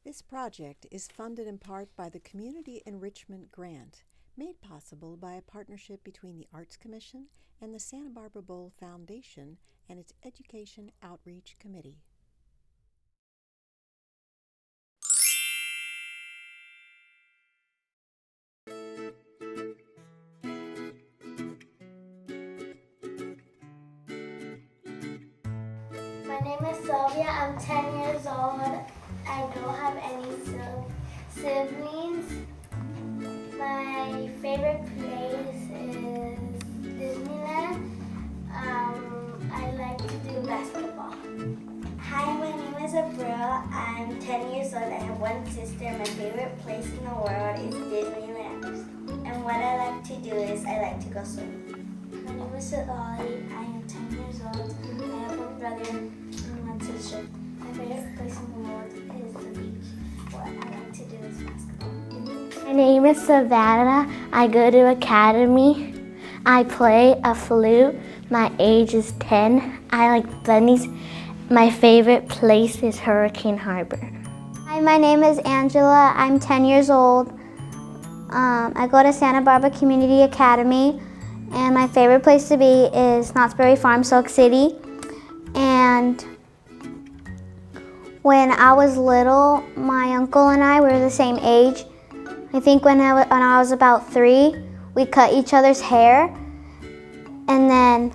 This project is funded in part by the Community Enrichment Grant, made possible by a partnership between the Arts Commission and the Santa Barbara Bowl Foundation and its Education Outreach Committee. My name is Sylvia. I'm 10 years old. I don't have any siblings. My favorite place is Disneyland. I like to do basketball. Hi, my name is Abril. I'm 10 years old. I have one sister. My favorite place in the world is Disneyland. And what I like to do is I like to go swimming. My name is Solali. I am 10 years old. I have one brother and one sister. My favorite place in the world is the beach. What I like to do is basketball. My name is Savannah. I go to academy. I play a flute. My age is 10. I like bunnies. My favorite place is Hurricane Harbor. Hi, my name is Angela. I'm 10 years old. I go to Santa Barbara Community Academy, and my favorite place to be is Knott's Berry Farm, Silk City. And when I was little, my uncle and I were the same age. I think when I was about 3, we cut each other's hair, and then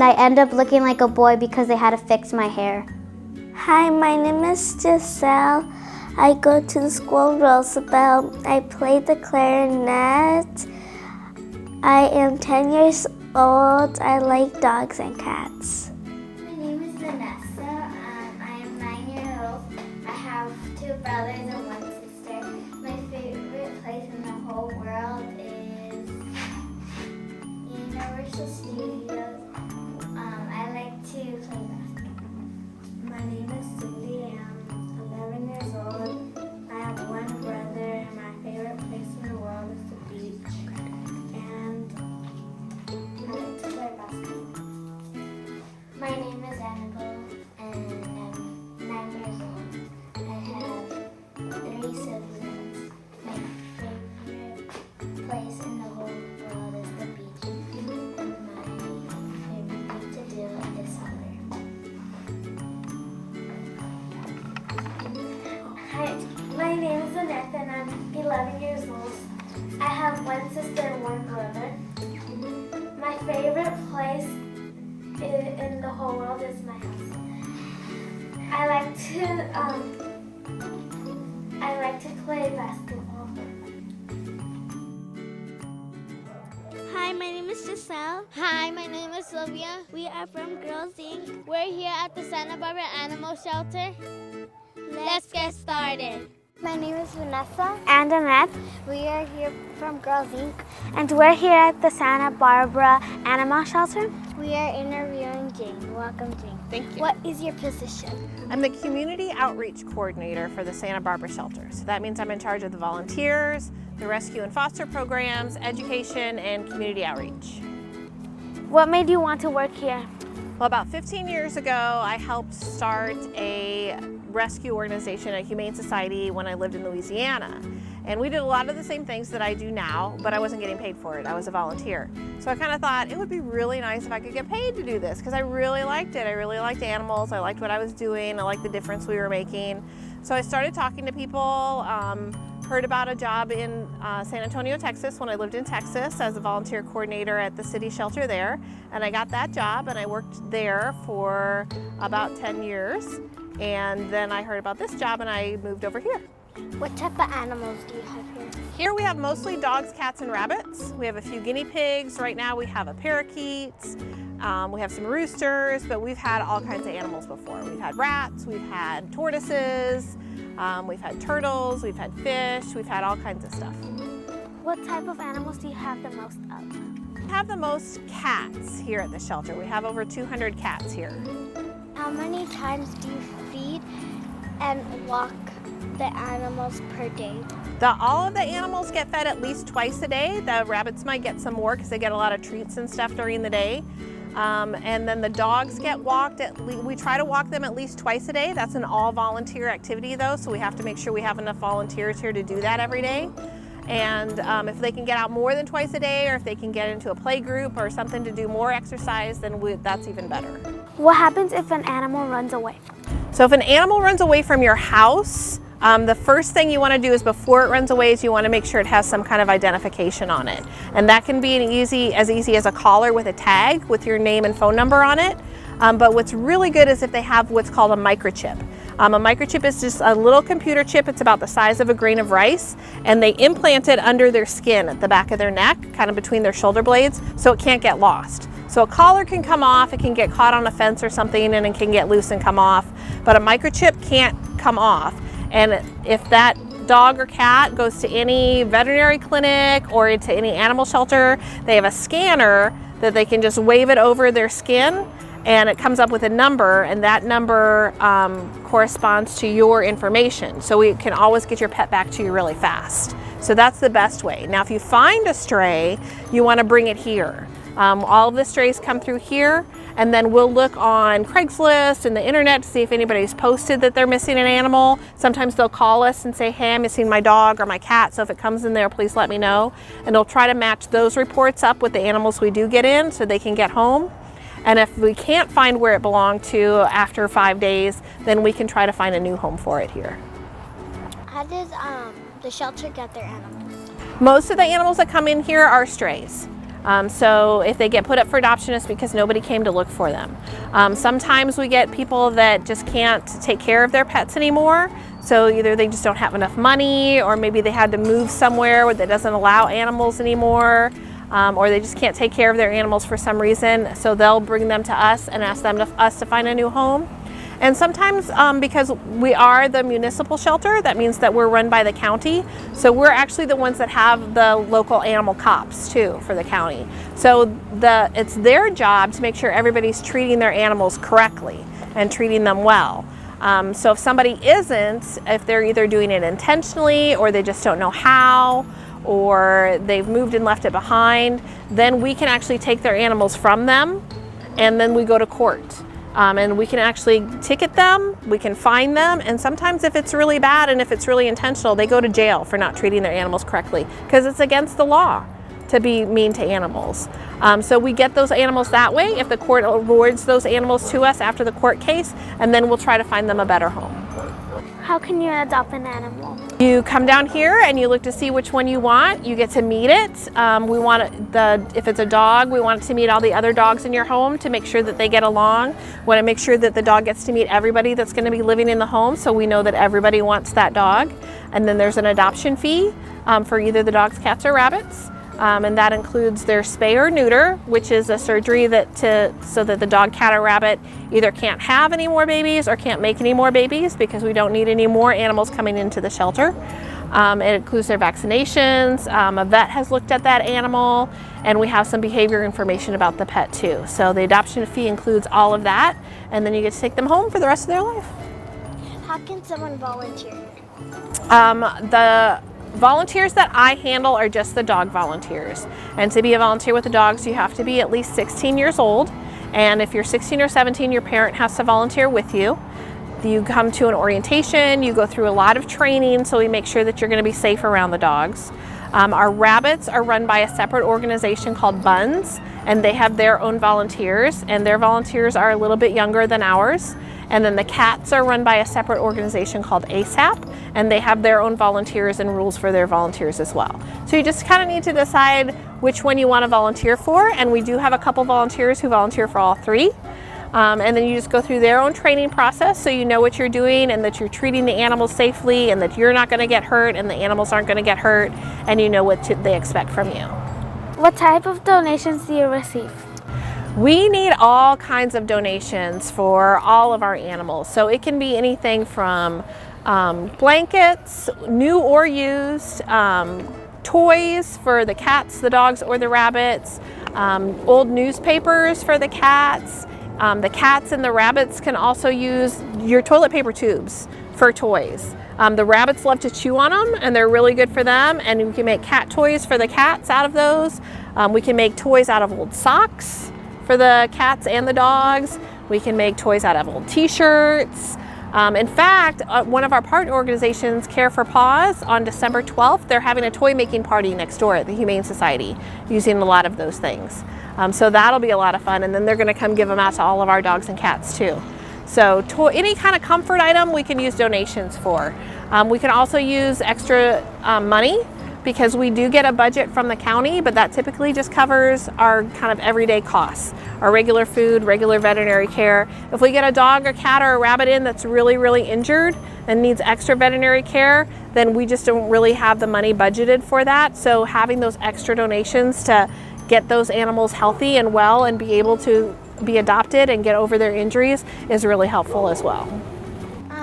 I ended up looking like a boy because they had to fix my hair. Hi, my name is Giselle. I go to the school Roosevelt. I play the clarinet. I am 10 years old. I like dogs and cats. My name is Vanessa. I am 9 years old. I have 2 brothers and 1 sister. My favorite place in the whole world is Universal Studios. I like to play basketball. My name is Cindy. I'm 11 years old. I have 1 brother, and my favorite place in the world is the beach. And I like to play basketball. My name is Annabelle, and I'm 9 years old. I have 3 siblings. My favorite place in the whole world is the beach. And my favorite thing to do is soccer. Hi, my name is Annette, and I'm 11 years old. I have 1 sister and 1 brother. My favorite place in the whole world is my house. I like to play basketball. Hi, my name is Giselle. Hi, my name is Sylvia. We are from Girls Inc. We're here at the Santa Barbara Animal Shelter. Let's get started. My name is Vanessa and Annette. We are here from Girls Inc. And we're here at the Santa Barbara Animal Shelter. We are interviewing Jane. Welcome, Jane. Thank you. What is your position? I'm the Community Outreach Coordinator for the Santa Barbara Shelter. So that means I'm in charge of the volunteers, the rescue and foster programs, education, and community outreach. What made you want to work here? Well, about 15 years ago, I helped start a rescue organization, a humane society, when I lived in Louisiana. And we did a lot of the same things that I do now, but I wasn't getting paid for it. I was a volunteer. So I kind of thought it would be really nice if I could get paid to do this, because I really liked it. I really liked animals. I liked what I was doing. I liked the difference we were making. So I started talking to people, heard about a job in San Antonio, Texas, when I lived in Texas as a volunteer coordinator at the city shelter there. And I got that job, and I worked there for about 10 years. And then I heard about this job, and I moved over here. What type of animals do you have here? Here we have mostly dogs, cats, and rabbits. We have a few guinea pigs. Right now we have a parakeet. We have some roosters, but we've had all kinds of animals before. We've had rats, we've had tortoises, we've had turtles, we've had fish, we've had all kinds of stuff. What type of animals do you have the most of? We have the most cats here at the shelter. We have over 200 cats here. How many times do you feed and walk the animals per day? All of the animals get fed at least twice a day. The rabbits might get some more because they get a lot of treats and stuff during the day. And then the dogs get walked. We try to walk them at least twice a day. That's an all-volunteer activity though, so we have to make sure we have enough volunteers here to do that every day. And if they can get out more than twice a day, or if they can get into a play group or something to do more exercise, then that's even better. What happens if an animal runs away? So if an animal runs away from your house, the first thing you want to do is before it runs away is you want to make sure it has some kind of identification on it. And that can be as easy as a collar with a tag with your name and phone number on it. But what's really good is if they have what's called a microchip. A microchip is just a little computer chip. It's about the size of a grain of rice, and they implant it under their skin at the back of their neck, kind of between their shoulder blades, so it can't get lost. So a collar can come off, it can get caught on a fence or something, and it can get loose and come off, but a microchip can't come off. And if that dog or cat goes to any veterinary clinic or to any animal shelter, they have a scanner that they can just wave it over their skin, and it comes up with a number, and that number corresponds to your information. So we can always get your pet back to you really fast. So that's the best way. Now if you find a stray, you want to bring it here. All of the strays come through here, and then we'll look on Craigslist and the internet to see if anybody's posted that they're missing an animal. Sometimes they'll call us and say, hey, I'm missing my dog or my cat, so if it comes in there, please let me know. And they'll try to match those reports up with the animals we do get in so they can get home. And if we can't find where it belonged to after 5 days, then we can try to find a new home for it here. How does the shelter get their animals? Most of the animals that come in here are strays. So if they get put up for adoption, it's because nobody came to look for them. Sometimes we get people that just can't take care of their pets anymore. So either they just don't have enough money, or maybe they had to move somewhere that doesn't allow animals anymore, or they just can't take care of their animals for some reason. So they'll bring them to us and ask us to find a new home. And sometimes because we are the municipal shelter, that means that we're run by the county. So we're actually the ones that have the local animal cops too for the county. So it's their job to make sure everybody's treating their animals correctly and treating them well. So if somebody isn't, if they're either doing it intentionally or they just don't know how, or they've moved and left it behind, then we can actually take their animals from them, and then we go to court. And we can actually ticket them, we can fine them, and sometimes if it's really bad and if it's really intentional, they go to jail for not treating their animals correctly, because it's against the law to be mean to animals. So we get those animals that way if the court awards those animals to us after the court case, and then we'll try to find them a better home. How can you adopt an animal? You come down here and you look to see which one you want. You get to meet it. If it's a dog, we want it to meet all the other dogs in your home to make sure that they get along. We want to make sure that the dog gets to meet everybody that's going to be living in the home, so we know that everybody wants that dog. And then there's an adoption fee for either the dogs, cats, or rabbits. And that includes their spay or neuter, which is a surgery so that the dog, cat, or rabbit either can't have any more babies or can't make any more babies, because we don't need any more animals coming into the shelter. It includes their vaccinations. A vet has looked at that animal, and we have some behavior information about the pet too. So the adoption fee includes all of that, and then you get to take them home for the rest of their life. How can someone volunteer? The volunteers that I handle are just the dog volunteers. And to be a volunteer with the dogs, you have to be at least 16 years old. And if you're 16 or 17, your parent has to volunteer with you. You come to an orientation, you go through a lot of training, so we make sure that you're going to be safe around the dogs. Our rabbits are run by a separate organization called Buns, and they have their own volunteers, and their volunteers are a little bit younger than ours. And then the cats are run by a separate organization called ASAP, and they have their own volunteers and rules for their volunteers as well. So you just kind of need to decide which one you want to volunteer for, and we do have a couple volunteers who volunteer for all three. And then you just go through their own training process, so you know what you're doing and that you're treating the animals safely and that you're not going to get hurt and the animals aren't going to get hurt, and you know what they expect from you. What type of donations do you receive? We need all kinds of donations for all of our animals. So it can be anything from blankets, new or used, toys for the cats, the dogs, or the rabbits, old newspapers for the cats. The cats and the rabbits can also use your toilet paper tubes for toys. The rabbits love to chew on them, and they're really good for them, and we can make cat toys for the cats out of those. We can make toys out of old socks for the cats and the dogs. We can make toys out of old t-shirts. In fact, one of our partner organizations, Care for Paws, on December 12th, they're having a toy making party next door at the Humane Society using a lot of those things. So that'll be a lot of fun, and then they're going to come give them out to all of our dogs and cats too. So any kind of comfort item we can use donations for. We can also use extra money, because we do get a budget from the county, but that typically just covers our kind of everyday costs, our regular food, regular veterinary care. If we get a dog or cat or a rabbit in that's really, really injured and needs extra veterinary care, then we just don't really have the money budgeted for that. So having those extra donations to get those animals healthy and well and be able to be adopted and get over their injuries is really helpful as well.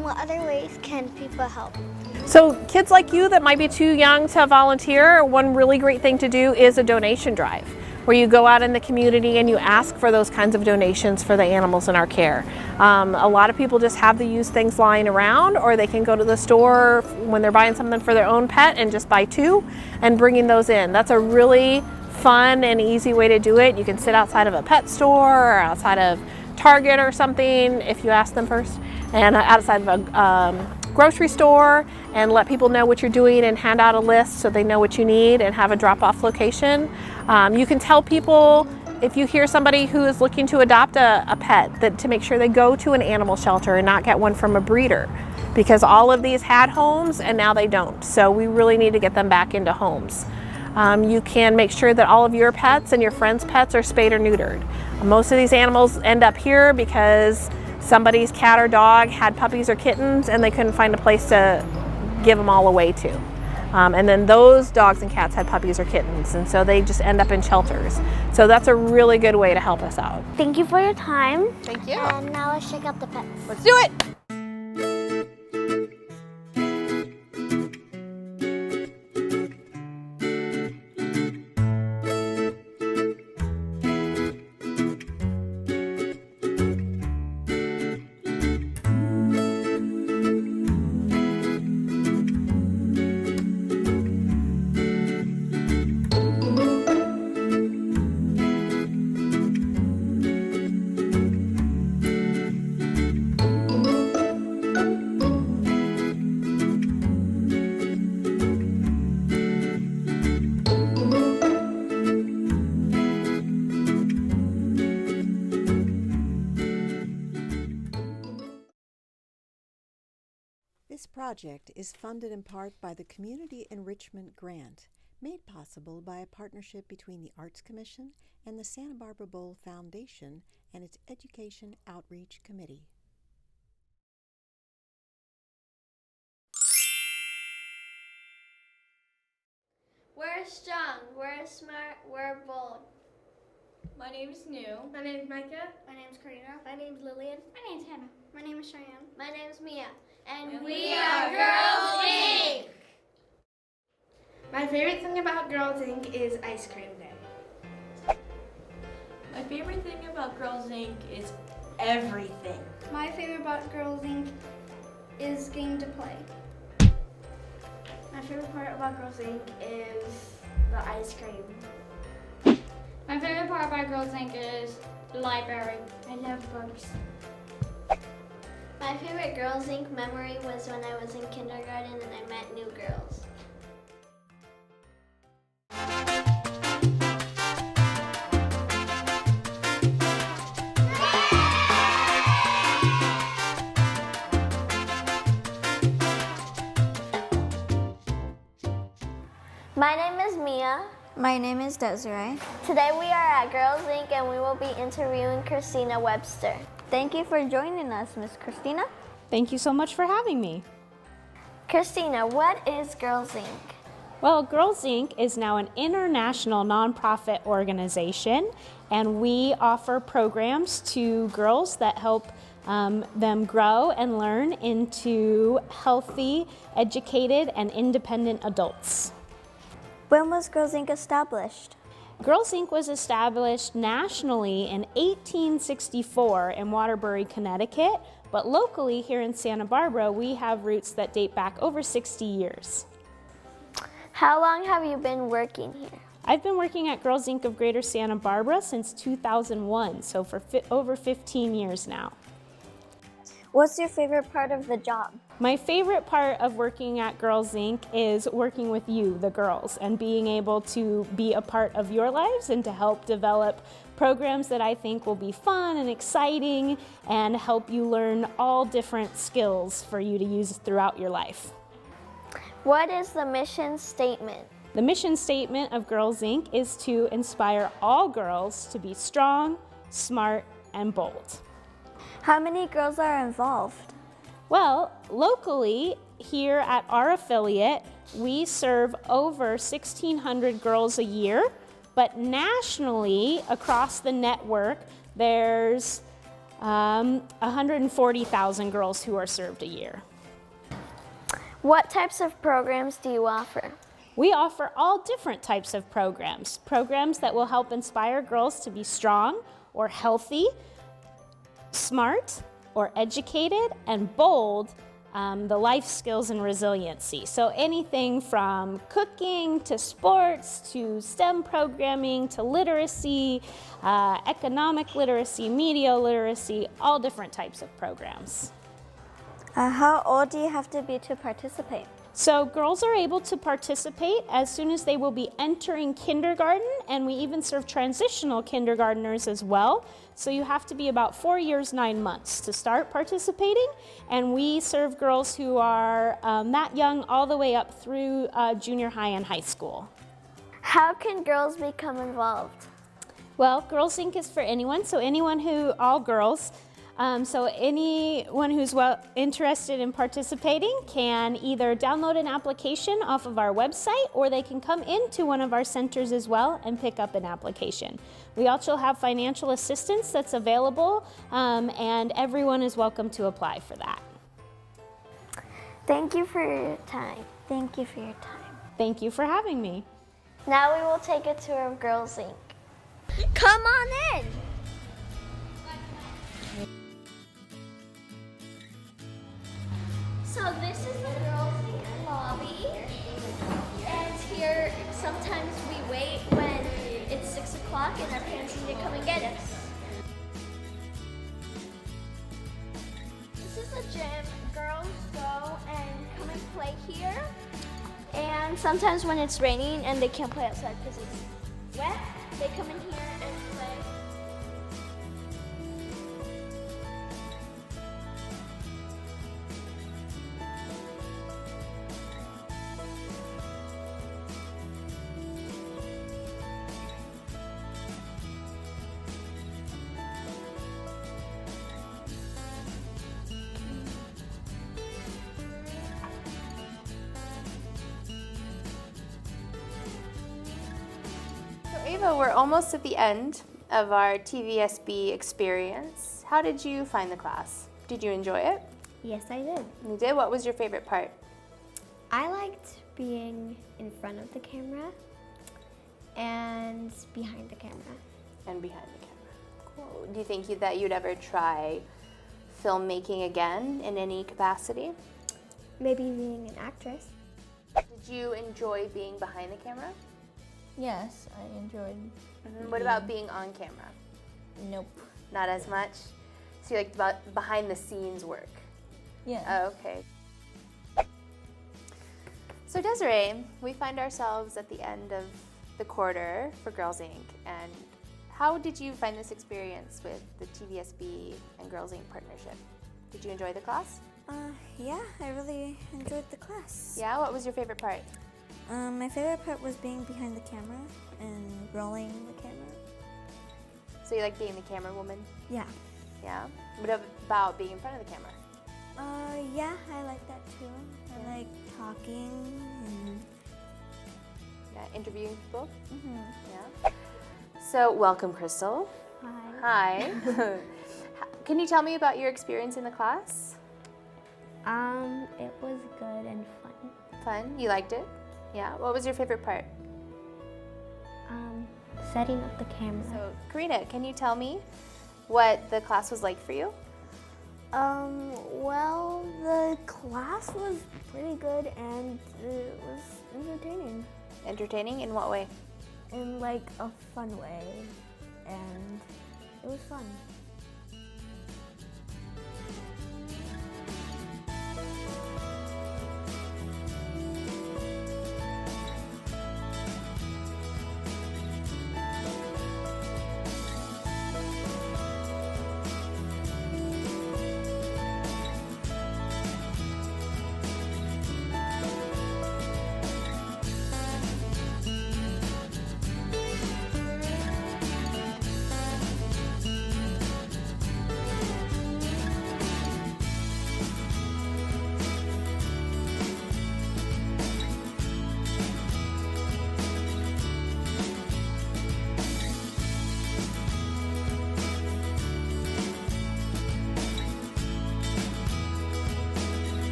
What other ways can people help? So kids like you that might be too young to volunteer, one really great thing to do is a donation drive, where you go out in the community and you ask for those kinds of donations for the animals in our care. A lot of people just have the used things lying around, or they can go to the store when they're buying something for their own pet and just buy two and bringing those in. That's a really fun and easy way to do it. You can sit outside of a pet store or outside of Target or something, if you ask them first, and outside of a grocery store, and let people know what you're doing and hand out a list so they know what you need and have a drop-off location. You can tell people, if you hear somebody who is looking to adopt a pet, that to make sure they go to an animal shelter and not get one from a breeder, because all of these had homes and now they don't. So we really need to get them back into homes. You can make sure that all of your pets and your friends' pets are spayed or neutered. Most of these animals end up here because somebody's cat or dog had puppies or kittens and they couldn't find a place to give them all away to. And then those dogs and cats had puppies or kittens, and so they just end up in shelters. So that's a really good way to help us out. Thank you for your time. Thank you. And now let's check out the pets. Let's do it. This project is funded in part by the Community Enrichment Grant, made possible by a partnership between the Arts Commission and the Santa Barbara Bowl Foundation and its Education Outreach Committee. We're strong, we're smart, we're bold. My name's New. My name's Micah. My name's Karina. My name's Lillian. My name's Hannah. My name is Cheyenne. My name's Mia. And we are Girls Inc. My favorite thing about Girls Inc. is ice cream day. My favorite thing about Girls Inc. is everything. My favorite about Girls Inc. is game to play. My favorite part about Girls Inc. is the ice cream. My favorite part about Girls Inc. is the library. I love books. My favorite Girls Inc. memory was when I was in kindergarten and I met new girls. My name is Mia. My name is Desiree. Today we are at Girls Inc. and we will be interviewing Christina Webster. Thank you for joining us, Miss Christina. Thank you so much for having me. Christina, what is Girls Inc.? Well, Girls Inc. is now an international nonprofit organization, and we offer programs to girls that help them grow and learn into healthy, educated, and independent adults. When was Girls Inc. established? Girls Inc. was established nationally in 1864 in Waterbury, Connecticut, but locally here in Santa Barbara, we have roots that date back over 60 years. How long have you been working here? I've been working at Girls Inc. of Greater Santa Barbara since 2001, so for over 15 years now. What's your favorite part of the job? My favorite part of working at Girls Inc. is working with you, the girls, and being able to be a part of your lives and to help develop programs that I think will be fun and exciting and help you learn all different skills for you to use throughout your life. What is the mission statement? The mission statement of Girls Inc. is to inspire all girls to be strong, smart, and bold. How many girls are involved? Well, locally, here at our affiliate, we serve over 1,600 girls a year, but nationally, across the network, there's 140,000 girls who are served a year. What types of programs do you offer? We offer all different types of programs that will help inspire girls to be strong or healthy, smart or educated, and bold, the life skills and resiliency. So anything from cooking to sports to STEM programming to literacy, economic literacy, media literacy, all different types of programs. How old do you have to be to participate? So girls are able to participate as soon as they will be entering kindergarten, and we even serve transitional kindergartners as well. So you have to be about 4 years, 9 months to start participating, and we serve girls who are that young all the way up through junior high and high school. How can girls become involved? Well, Girls Inc. is for anyone, so all girls. So anyone who's interested in participating can either download an application off of our website, or they can come into one of our centers as well and pick up an application. We also have financial assistance that's available, and everyone is welcome to apply for that. Thank you for your time. Thank you for your time. Thank you for having me. Now we will take a tour of Girls Inc. Come on in! So this is the Girls Inc. lobby, and here sometimes we wait when it's 6 o'clock and our parents need to come and get us. This is a gym. Girls go and come and play here, and sometimes when it's raining and they can't play outside because it's wet, they come in here and play. Ava, we're almost at the end of our TVSB experience. How did you find the class? Did you enjoy it? Yes, I did. You did? What was your favorite part? I liked being in front of the camera and behind the camera. And behind the camera. Cool. Do you think that you'd ever try filmmaking again in any capacity? Maybe being an actress. Did you enjoy being behind the camera? Yes, I enjoyed. What about being on camera? Nope. Not as much? So you like behind the scenes work? Yeah. Oh, okay. So Desiree, we find ourselves at the end of the quarter for Girls Inc. And how did you find this experience with the TVSB and Girls Inc. partnership? Did you enjoy the class? Yeah, I really enjoyed the class. Yeah, what was your favorite part? My favorite part was being behind the camera and rolling the camera. So you like being the camera woman? Yeah. Yeah? What about being in front of the camera? Yeah, I like that too. I like talking and interviewing people? Mm-hmm. Yeah. So welcome, Crystal. Hi. Hi. Can you tell me about your experience in the class? It was good and fun. Fun? You liked it? Yeah. What was your favorite part? Setting up the camera. So, Karina, can you tell me what the class was like for you? Well, the class was pretty good and it was entertaining. Entertaining in what way? in like a fun way, and it was fun.